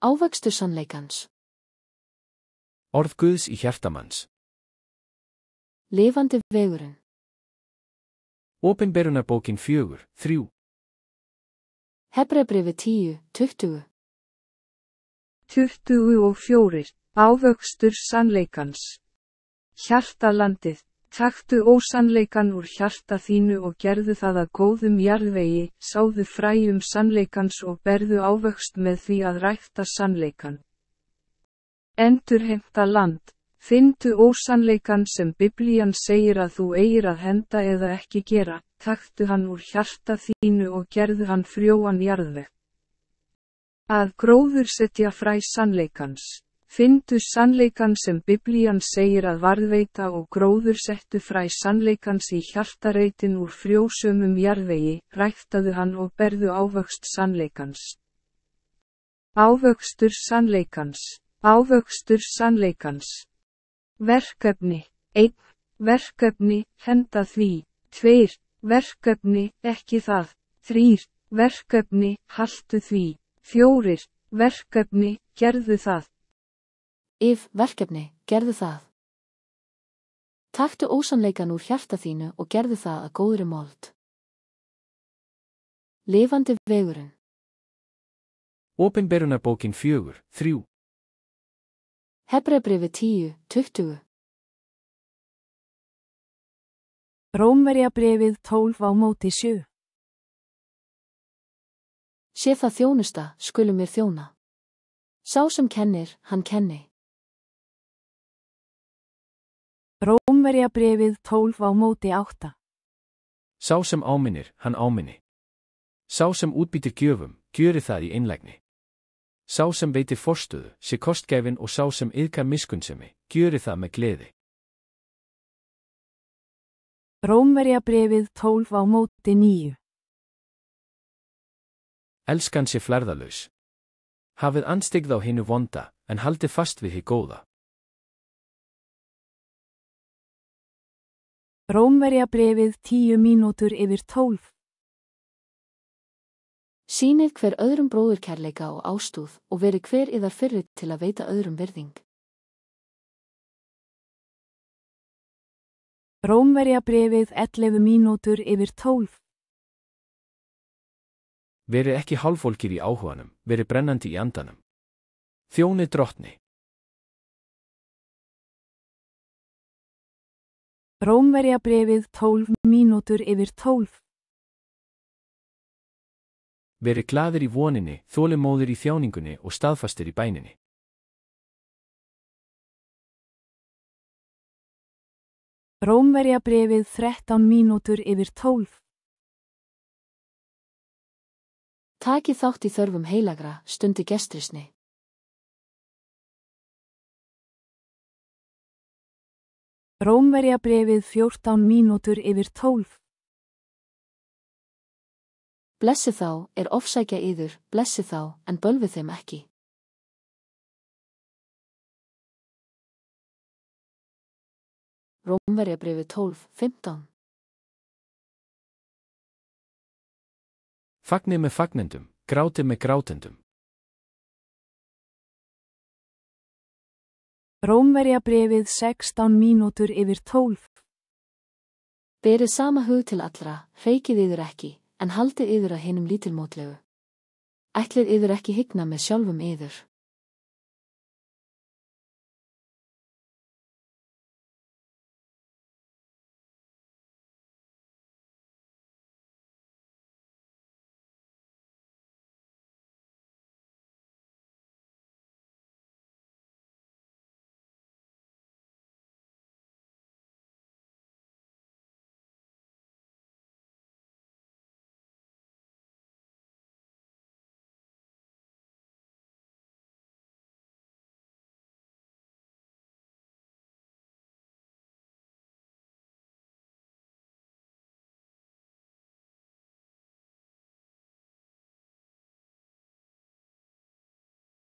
Ávöxtur sannleikans. Orð Guðs í hjartamanns. Lifandi vegurinn. Opinberunarbókin 4:3. Hebreabréfið 10:20. 24. Ávöxtur sannleikans. Hjartalandið, taktu ósannleikann úr hjarta þínu og gerðu það að góðum jarðvegi, sáðu fræjum sannleikans og berðu ávöxt með því að rækta sannleikann. Endurheimta land, finndu ósannleikann sem Biblían segir að þú eigir að henda eða ekki gera, taktu hann úr hjarta þínu og gerðu hann frjóan jarðveg. Að gróðursetja fræ sannleikans. Finndu sannleikann sem Biblían segir að varðveita og gróðursettu fræ sannleikans í hjartareitin úr frjósömum jarðvegi, ræktaðu hann og berðu ávöxt sannleikans. Ávöxtur sannleikans. Ávöxtur sannleikans. Verkefni. 1. Verkefni, henda því. 2. Verkefni, ekki það. 3. Verkefni, haltu því. 4. Verkefni, gerðu það. Verkefni, gerðu það. Taktu ósannleikann úr hjarta þínu og gerðu það að góðri mold. Lifandi vegurinn. Opinberunarbókin 4:3. Hebreabréfið 10:20. Rómverjabréfið 12:7. Sé það þjónusta, skulu mér þjóna. Sá sem kennir, hann kenni. Rómverjabréfið 12:8. Sá sem áminnir, hann áminni. Sá sem útbýtir gjöfum, gjöri það í einlægni. Sá sem veitir forstöðu, sé kostgæfin og sá sem iðkar miskunnsemi, gjöri það með gleði. Rómverjabréfið 12:9. Elskan sé flærðalaus. Hafið anstigð á hinu vonda, en haldið fast við hið góða. Rómverjabréfið 10:12. Sýnið hver öðrum bróðurkærleika og ástúð og verið hver yðar fyrri til að veita öðrum virðing. Rómverjabréfið 11:12. Verið ekki hálfvolkir í áhuganum, verið brennandi í andanum. Þjónið drottni. Rómverjabréfið 12:12. Verið glaðir í voninni, þolinmóðir í þjáningunni og staðfastir í bæninni. Rómverjabréfið 13:12. Takið þátt í þörfum heilagra, stundi gestrisni. Rómverjabréfið 14:12. Blessi þá, ofsækja yður, blessi þá, en bölvið þeim ekki. Rómverjabréfið 12:15. Fagnið með fagnendum, grátið með grátendum. Rómverjabréfið 16:12. Berið sama hug til allra, hreykið yður ekki, en haldið yður að hinum lítilmótlegu. Ætlið yður ekki hygna með sjálfum yður.